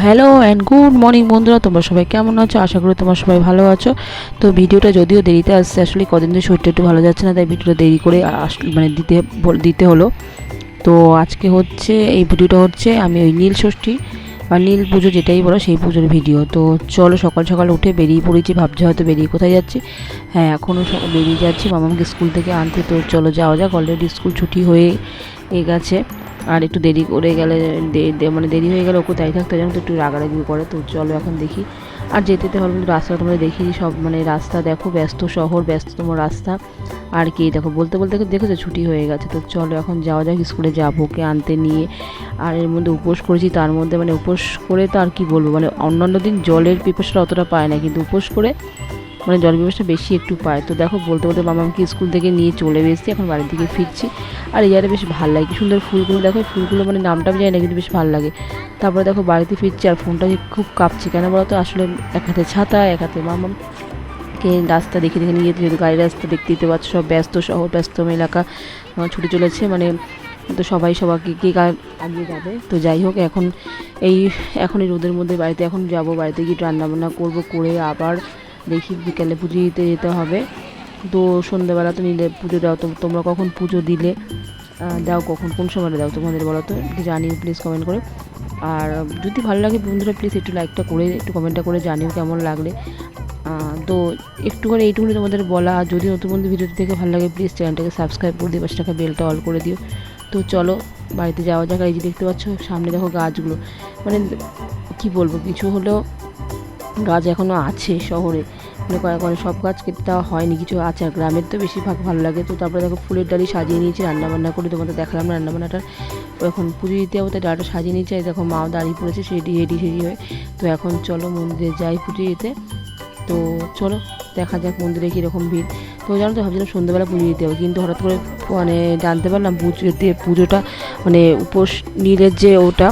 Hello and good morning বন্ধুরা, তোমরা সবাই কেমন আছো? আশা করি তোমরা সবাই ভালো আছো। তো ভিডিওটা যদিও দেরিতে আসছে, আসলে কদিন ধরে শরীরটা একটু ভালো যাচ্ছে না, তাই ভিডিওটা দেরি করে মানে দিতে হলো। তো আজকে হচ্ছে এই ভিডিওটা হচ্ছে আমি ওই নীল ষষ্ঠী বা নীল পুজো যেটাই বলো সেই পুজোর ভিডিও। তো চলো সকাল সকাল উঠে বেরিয়ে পড়েছি, ভাবছি হয়তো বেরিয়ে কোথায় যাচ্ছি। হ্যাঁ, এখনও বেরিয়ে যাচ্ছি মামাকে স্কুল থেকে আনতে। তো চলো যাওয়া যাক, অলরেডি স্কুল ছুটি হয়ে গেছে। আর একটু দেরি করে গেলে মানে দেরি হয়ে গেলে ওকে তাই থাকতে যেন তো একটু রাগারাগি করে। তো চলো এখন দেখি। আর যেতে হবে কিন্তু রাস্তাটা তোমরা দেখি সব মানে রাস্তা দেখো, ব্যস্ত শহর, ব্যস্ততম রাস্তা। আর কি দেখো, বলতে বলতে দেখেছো ছুটি হয়ে গেছে। তো চলো এখন যাওয়া যাক, স্কুলে যাবো ওকে আনতে নিয়ে। আর এর মধ্যে উপোস করেছি, তার মধ্যে মানে উপোস করে তো আর কি বলবো, মানে অন্যান্য দিন জলের পিপাসাটা অতটা পায় না, কিন্তু উপোস করে মানে জল পিপাসাটা বেশি একটু পায়। তো দেখো বলতে বলতে মামাকে স্কুল থেকে নিয়ে চলে এসেছি, এখন বাড়ির দিকে ফিরছি। আর এই জায়গাটা বেশ ভালো লাগে, কি সুন্দর ফুলগুলো দেখো, ফুলগুলো মানে নামটা আমি জানি না, কিন্তু বেশ ভালো লাগে। তারপরে দেখো বাড়িতে ফিরছি, আর ফোনটা খুব কাঁপছে কেন বলো তো, আসলে এক হাতে ছাতা, এক হাতে মামাকে রাস্তা দেখে দেখে নিয়ে যেতে, যেহেতু গাড়ির রাস্তা দেখতে পাচ্ছ, সব ব্যস্ত শহর, ব্যস্ততম এলাকা ছুটে চলেছে মানে। তো সবাই সবাইকে কে আগিয়ে যাবে। তো যাই হোক, এখন এই রোদের মধ্যে বাড়িতে এখন যাব, বাড়িতে গিয়ে রান্নাবান্না করবো, করে আবার দেখি বিকালে পুজো দিতে যেতে হবে। তো সন্ধ্যেবেলা তো নিলে পুজো দাও, তো তোমরা কখন পুজো দিলে দাও, কখন কোন সময় দাও তোমাদের বলো তো, একটু জানিও প্লিজ কমেন্ট করে। আর যদি ভালো লাগে বন্ধুরা প্লিজ একটু লাইকটা করে, একটু কমেন্টটা করে জানিও কেমন লাগলে। তো একটু করে এইটুকুনি তোমাদের বলা। আর যদি নতুন বন্ধু ভিডিওটি থেকে ভালো লাগে প্লিজ চ্যানেলটাকে সাবস্ক্রাইব করে দিও, পাশে টাকা বেলটা অল করে দিও। তো চলো বাড়িতে যাওয়া যাক। এই যে দেখতে পাচ্ছ সামনে দেখো গাছগুলো, মানে কি বলবো, কিছু হলেও গাছ এখনও আছে শহরে, মানে কয়েক সব গাছ কেটে দেওয়া হয়নি, কিছু আছে। আর গ্রামের তো বেশিরভাগ ভালো লাগে। তো তারপরে দেখো ফুলের ডালি সাজিয়ে নিয়েছি, রান্নাবান্না করে তোমাদের দেখালাম রান্নাবান্নাটা। এখন পুজো দিতে যাবো, তাই ডালটা সাজিয়ে নিয়েছি। দেখো মাও দাঁড়িয়ে পড়েছে সেটি রেডি হয়ে। তো এখন চলো মন্দিরে যাই পুজো দিতে। তো চলো দেখা যাক মন্দিরে কীরকম ভিড়। তো জানো তো, ভাবছিলাম সন্ধ্যেবেলা পুজো দিতে হবে, কিন্তু হঠাৎ করে মানে জানতে পারলাম পুজোটা মানে উপোস নীলের যে ওটা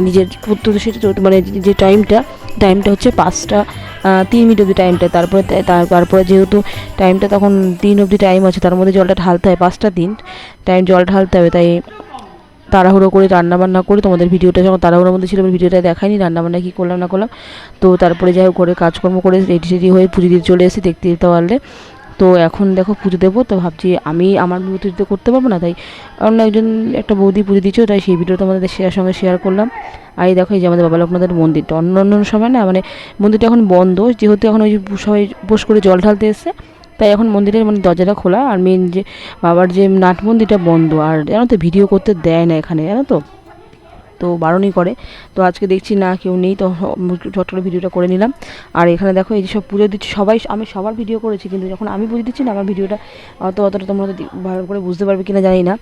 নিজের পুত্র সেটা মানে যে টাইমটা হচ্ছে 5টা 3 মিনিট অবধি টাইমটা। তারপরে যেহেতু টাইমটা তখন 3 অবধি টাইম আছে, তার মধ্যে জলটা ঢালতে হয়, 5টা 3 টাইম জল ঢালতে হবে। তাই তাড়াহুড়ো করে রান্নাবান্না করে, তোমাদের ভিডিওটা যখন তাড়াহুড়োর মধ্যে ছিল ভিডিওটা দেখাইনি রান্নাবান্না কী করলাম না করলাম। তো তারপরে যাই হোক করে কাজকর্ম করে রেডি হয়ে পুজো দিতে চলে এসেছি, দেখতে পারলে। তো এখন দেখো পুজো দেবো। তো ভাবছি আমি আমার পুজো দিতে করতে পারবো না, তাই অন্য একজন একটা বৌদি পুজো দিচ্ছিল, তাই সেই ভিডিওটা আমাদের সঙ্গে শেয়ার করলাম। আর এই দেখো, এই যে আমাদের বাবা লোকনাথের মন্দিরটা, অন্য সময় না মানে মন্দিরটা এখন বন্ধ, যেহেতু এখন ওই সবাই উপোস করে জল ঢালতে এসছে, তাই এখন মন্দিরের মানে দরজাটা খোলা। আর মেন যে বাবার যে নাট মন্দিরটা বন্ধ। আর জানো তো ভিডিও করতে দেয় না এখানে, জানো তো, তো বারণই করে। তো আজকে দেখছি না কেউ নেই, তো ছোট করে ভিডিওটা করে নিলাম। আর এখানে দেখো এই যে সব পুজো দিচ্ছি সবাই, আমি সবার ভিডিও করেছি, কিন্তু যখন আমি পুজো দিচ্ছি না, আমার ভিডিওটা অতটা তোমরা ভালো করে বুঝতে পারবে কিনা জানি না।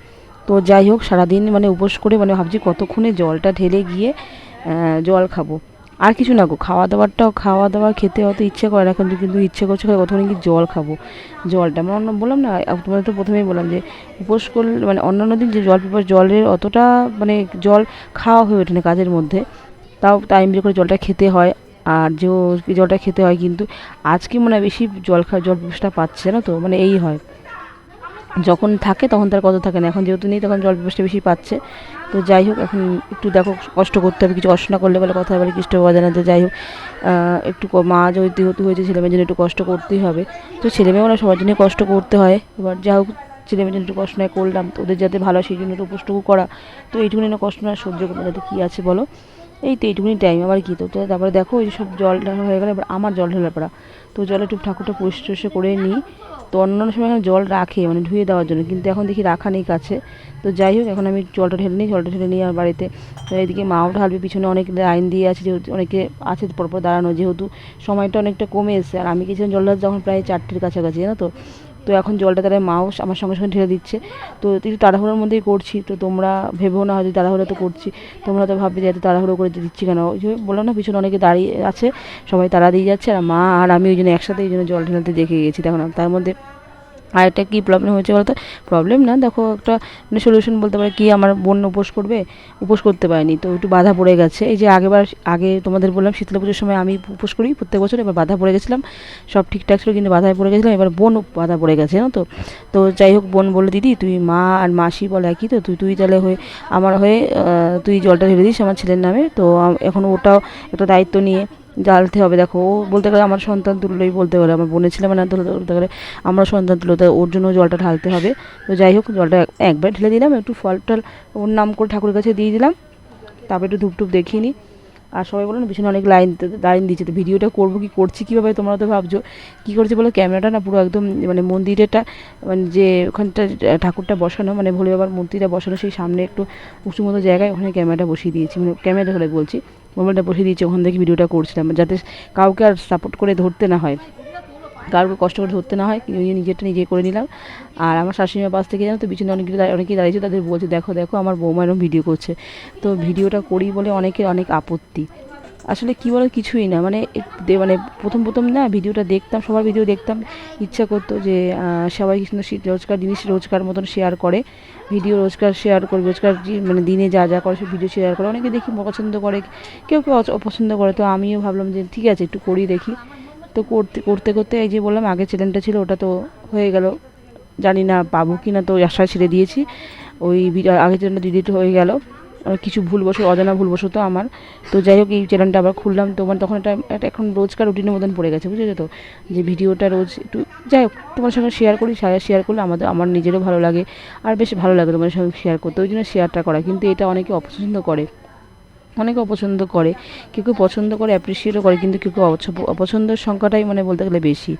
তো যাই হোক, সারাদিন মানে উপোস করে মানে ভাবছি কতক্ষণে জলটা ঢেলে গিয়ে জল খাবো। আর কিছু না গো, খাওয়া দাওয়া খেতে অত ইচ্ছে করে না, কিন্তু ইচ্ছে করছে কতক্ষণে কি জল খাবো। জলটা মানে বললাম না তোমাদের, তো প্রথমেই বললাম যে উপোস করলে মানে অন্যান্য দিন যে জলের অতটা মানে জল খাওয়া হয়ে ওঠে না কাজের মধ্যে, তাও টাইম বের করে জলটা খেতে হয়। আর যে জলটা খেতে হয়, কিন্তু আজকে মনে হয় বেশি জল পিপাসাটা পাচ্ছে না, তো মানে এই হয়, যখন থাকে তখন তার কত থাকে না, এখন যেহেতু নেই তখন জল পিপাসাটা বেশি পাচ্ছে। তো যাই হোক, এখন একটু দেখো কষ্ট করতে হবে, কিছু কষ্ট না করলে বলে কথা বলে কৃষ্ণ বাজে না। তো যাই হোক, একটু মা যেহেতু হয়েছে, ছেলেমেয়ের জন্য একটু কষ্ট করতেই হবে। তো ছেলেমেয়েও না সবার জন্য কষ্ট করতে হয়, এবার যা হোক ছেলেমেয়ের জন্য একটু কষ্ট নয় করলাম, তো ওদের যাতে ভালো সেই জন্য একটু উপোসটুকু করা। তো এইটুকুনি না কষ্ট না সহ্য করতে যাতে কী আছে বলো, এই তো এইটুকুনি টাইম আবার কী। তো তারপরে দেখো এই সব জল ঢালা হয়ে গেলে এবার আমার জল ঢালার পড়া। তো জলে একটু ঠাকুরটা পরিষ্কার করে নিই। তো অন্যান্য সময় এখানে জল রাখে মানে ধুয়ে দেওয়ার জন্য, কিন্তু এখন দেখি রাখা নেই কাছে। তো যাই হোক, এখন আমি জলটা ঢেলে নিই আমার বাড়িতে। তো এদিকে মাও ঢালবে, পিছনে অনেক লাইন দিয়ে আছে, যেহেতু অনেকে আছে পরপর দাঁড়ানো, যেহেতু সময়টা অনেকটা কমে এসেছে। আর আমি গেছিলাম জল ঢালতে যখন প্রায় 4টের কাছাকাছি, জানো তো। তো এখন জলটা তারা মাও আমার সঙ্গে সঙ্গে ঢেলে দিচ্ছে। তো একটু তাড়াহুড়োর মধ্যেই করছি, তো তোমরা ভেবেও না হয়তো তাড়াহুড়ো তো করছি, তোমরা তো ভাববে যে এত তাড়াহুড়ো করে দিচ্ছি কেন। ওই যে বললাম না পিছনে অনেকে দাঁড়িয়ে আছে, সবাই তাড়া দিয়ে যাচ্ছে, আর মা আর আমি ওই জন্য একসাথে ওই জন্য জল ঢেলাতে দেখে গেছি। দেখো না, তার মধ্যে আরেকটা কী প্রবলেম হয়েছে বলতো, প্রবলেম না দেখো একটা মানে সলিউশন বলতে পারে কি, আমার বোন উপোস করবে, উপোস করতে পারেনি, তো একটু বাধা পড়ে গেছে। এই যে আগে তোমাদের বললাম শীতলা পুজোর সময় আমি উপোস করি প্রত্যেক বছর, এবার বাধা পড়ে গেছিলাম, সব ঠিকঠাক ছিল কিন্তু বাধায় পড়ে গেছিলাম, এবার বোন বাধা পড়ে গেছে জানো তো। তো যাই হোক, বোন বললো দিদি তুই মা আর মাসি বলে একই তো, তুই তাহলে হয়ে আমার হয়ে তুই জলটা ঢেলে দিস আমার ছেলের নামে। তো এখন ওটাও একটা দায়িত্ব নিয়ে জ্বালতে হবে। দেখো ও বলতে গেলে আমার সন্তান তুল্যই বলতে গেলে, আমার বোনের ছেলে মানে বলতে গেলে আমরা সন্তান তুল্য, তাই ওর জন্য জলটা ঢালতে হবে। তো যাই হোক, জলটা একবার ঢেলে দিলাম, একটু ফল টল ওর নাম করে ঠাকুরের কাছে দিয়ে দিলাম, তারপরে একটু ধূপ টুপ দেখিয়ে নিই। আর সবাই বলো না পিছনে অনেক লাইন দিচ্ছে, তো ভিডিওটা করবো কি করছি কীভাবে, তোমরা তো ভাবছো কী করছি বলো, ক্যামেরাটা না পুরো একদম মানে মন্দিরেরটা মানে যে ওখানটা ঠাকুরটা বসানো মানে ভোলে বাবার মূর্তিটা বসানো সেই সামনে একটু উঁচু মতো জায়গায়, ওখানে ক্যামেরাটা বসিয়ে দিয়েছি, মানে ক্যামেরা হলে বলছি মোবাইলটা বসিয়ে দিয়েছি, ওখান থেকে ভিডিওটা করছিলাম যাতে কাউকে আর সাপোর্ট করে ধরতে না হয়, কারোর কষ্ট করে ধরতে না হয়, নিজেরটা নিজে করে নিলাম। আর আমার শাশুড়িমার পাশ থেকে জানো তো পিছনে অনেকেই দাঁড়িয়েছে, তাদের বলছে দেখো দেখো আমার বৌমা এরকম ভিডিও করছে। তো ভিডিওটা করি বলে অনেকের অনেক আপত্তি, আসলে কী বলো কিছুই না, মানে মানে প্রথম না ভিডিওটা দেখতাম, সবার ভিডিও দেখতাম, ইচ্ছা করতো যে সবাই কিন্তু রোজকার জিনিস রোজকার মতন শেয়ার করে, ভিডিও রোজকার শেয়ার করে, রোজকার মানে দিনে যা যা করে সব ভিডিও শেয়ার করে, অনেকে দেখি পছন্দ করে, কেউ কেউ অপছন্দ করে। তো আমিও ভাবলাম যে ঠিক আছে একটু করি দেখি। তো করতে করতে এই যে বললাম আগের চ্যানেলটা ছিল ওটা তো হয়ে গেল, জানি না পাবো কি না, তো আশায় ছেড়ে দিয়েছি। ওই আগের চ্যানেলটা ডিলিট হয়ে গেল কিছু ভুলবশত, অজানা ভুলবশত আমার। তো যাই হোক এই চ্যানেলটা আবার খুললাম, তো মানে তখন এটা এখন রোজকার রুটিনের মতন পড়ে গেছে, বুঝেছো তো, যে ভিডিওটা রোজ একটু যাই হোক তোমার সঙ্গে শেয়ার করি, শেয়ার করলে আমার নিজেরও ভালো লাগে, আর বেশ ভালো লাগে তোমার সঙ্গে শেয়ার করতে, ওই জন্য শেয়ারটা করা। কিন্তু এটা অনেকে অপছন্দ করে, অনেকে অপছন্দ করে, কেউ কেউ পছন্দ করে, অ্যাপ্রিসিয়েটও করে, কিন্তু কেউ কেউ অপছন্দের সংখ্যাটাই মানে বলতে গেলে বেশি।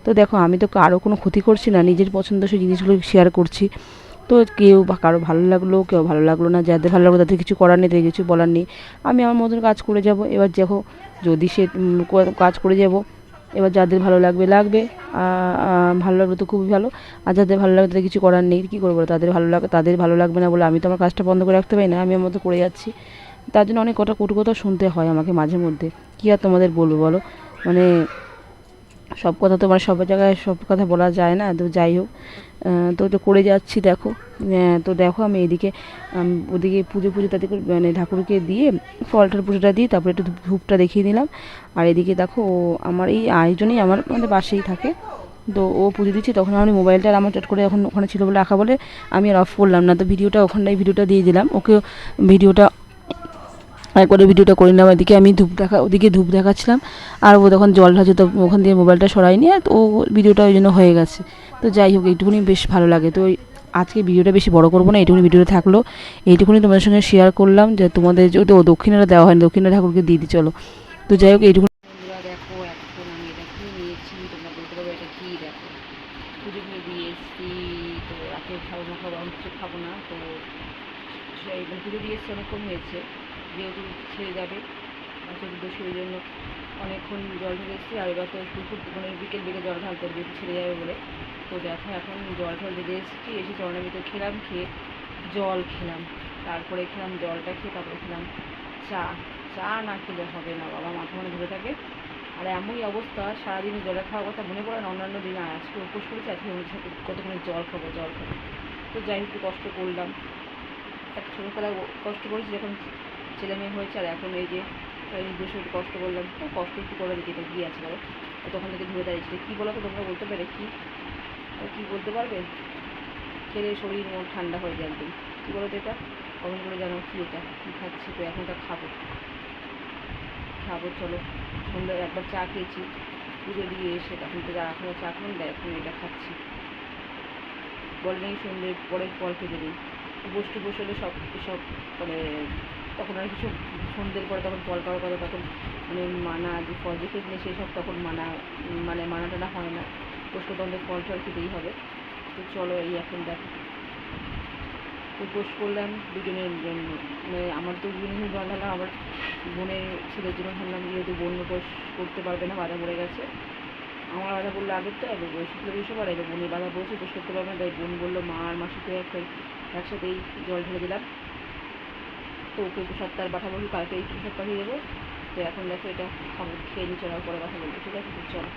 তো দেখো আমি তো কারো কোনো ক্ষতি করছি না, নিজের পছন্দসই জিনিসগুলো শেয়ার করছি। তো কেউ বা কারো ভালো লাগলো, কেউ ভালো লাগলো না, যাদের ভালো লাগলো তাদের কিছু করার নেই, তাদের কিছু বলার নেই, আমি আমার মতন কাজ করে যাব। এবার দেখো যদি সে কাজ করে যাব, এবার যাদের ভালো লাগবে লাগবে, ভালো লাগবে তো খুবই ভালো, আর যাদের ভালো লাগবে তাদের কিছু করার নেই, কী করবো, তাদের ভালো লাগবে না বলে আমি তো আমার কাজটা বন্ধ করে রাখতে পারি না, আমি আমার মতো করে যাচ্ছি। তার জন্য অনেক কটু কথা শুনতে হয় আমাকে মাঝে মধ্যে, কী আর তোমাদের বলবো বলো, মানে সব কথা তো মানে সব জায়গায় সব কথা বলা যায় না। তো যাই হোক, তো এটা করে যাচ্ছি দেখো। তো দেখো আমি এদিকে ওদিকে পুজো তাতে মানে ঠাকুরকে দিয়ে ফলটার পুজোটা দিয়ে তারপরে একটু ধূপটা দেখিয়ে দিলাম। আর এদিকে দেখো ও আমার এই আয়োজনেই আমার আমাদের পাশেই থাকে, তো ও পুজো দিচ্ছে, তখন আমি মোবাইলটা আমার চট করে এখন ওখানে ছিল বলে রাখা বলে আমি আর অফ করলাম না, তো ওখানটায় ভিডিওটা দিয়ে দিলাম ওকে, ভিডিওটা একবারে ভিডিওটা করে নিলাম। এদিকে আমি ওদিকে ধূপ দেখাচ্ছিলাম, আর ও তখন জল ঢালছে, তো ওখান দিয়ে মোবাইলটা সরাইনি, আর ও ভিডিওটা ওই জন্য হয়ে গেছে। তো যাই হোক এইটুকুনি বেশ ভালো লাগে। তো আজকে ভিডিওটা বেশি বড় করবো না, এইটুকুনি ভিডিওটা থাকলো, এইটুকুনি তোমাদের সঙ্গে শেয়ার করলাম, যে তোমাদের যদি ও দক্ষিণাটা দেওয়া হয়নি, দক্ষিণা ঠাকুরকে দিয়ে দিই চলো। তো যাই হোক এইটুকুনি। বন্ধুরা দেখো এখন আমি এটা কি নিয়েছি, তোমরা বলতে পারবে এটা কি, দেখো পুজো দিয়ে এসেছি, তো রাতে খাবো না খাবো, আমি কিছু খাবো না, তো সেই পুজো দিয়ে এসেছি অনেকক্ষণ হয়েছে, যেহেতু ছেড়ে যাবে চতুর্দশী, ওই জন্য অনেকক্ষণ জল ঢেলে এসেছি, আর এবার তো দুপুর মানে বিকেল জল ঢালতে হবে যেহেতু ছেড়ে যাবে বলে। তো দেখো এখন জল ঢাল ঢেলে এসেছি, এসে চরণের ভিতরে খেলাম, খেয়ে জল খেলাম, তারপরে খেলাম জলটা খেয়ে তারপরে খেলাম চা। চা না খেলে হবে না বাবা, মাথা মানে ধরে থাকে, আর এমনই অবস্থা সারাদিন জলে খাওয়ার কথা মনে পড়ে না, অন্যান্য দিন আজকে উপোস করেছি, আজকে কতক্ষণে জল খাবো। তো যাই একটু কষ্ট করলাম, একটা ছোটোবেলায় কষ্ট করেছি যখন ছেলে মেয়ে হয়েছে, আর এখন এই যে নিজস্ব একটু কষ্ট করলাম, তো কষ্ট একটু করে দিতে এটা গিয়ে আছে বলো, তখন থেকে ধরে দাঁড়িয়েছিল কী বলো তো, তোমরা বলতে পারে কী বলতে পারবে, খেলে শরীর মন ঠান্ডা হয়ে যায় একদম, কী বলো তো এটা, কমেন্ট করে জানো কী এটা কী খাচ্ছি। তো এখন এটা খাবো চলো। সন্ধ্যায় একবার চা খেয়েছি পুজো দিয়ে এসে, তখন তো এখনও চা খান দেয়, এখন এটা খাচ্ছি, বলে নেই সন্ধ্যের পরে ফল খেতে নেই, উপোস হলে সব মানে তখন আর কিছু সন্ধ্যের পরে তখন ফল খাওয়ার কথা, তখন মানে মানা যে ফল যে খেতে নেই সেই সব তখন মানা টানা হয় না, উপোস করতে আমাদের ফল খেতেই হবে। তো চলো এই এখন দেখো উপোস করলাম দুজনের জন্য, মানে আমার তো দুজনের জন্য জল ঢাললাম, আবার বোনের ছেলের জন্য ঢাললাম, যেহেতু বোন উপোস করতে পারবে না, বাধা পড়ে গেছে, আমার বাধা বললো আগের তো শুক্র বৃহস্পতিবার, এবার বোনের বাধা বলছে তো করতে পারবে না, তাই বোন বললো মা আর মাসিকে একসাথেই জল ঢেলে দিলাম। তো ওকে প্রসাদ তার পাঠাবো, কালকে এই প্রসাদ পাঠিয়ে দেবো। তো এখন দেখো এটা খাবো, খেয়ে নিচে পরে কথা বলবো, ঠিক আছে? চলো।